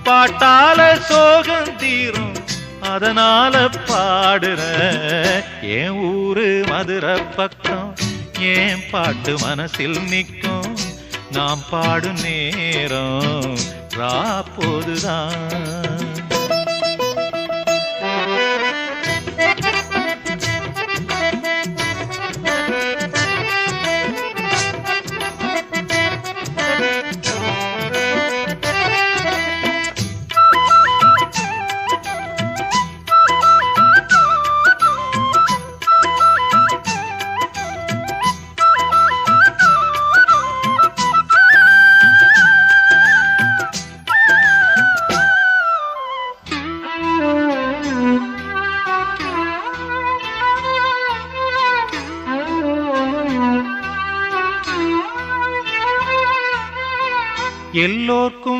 பாட்டால சோகம் தீரும் அதனால பாடுற என் ஊரு மதுரை பக்கம் ஏன் பாட்டு மனசில் நிற்கும் நாம் பாடும் நேரம் ராப்போதுதான் எல்லோர்க்கும்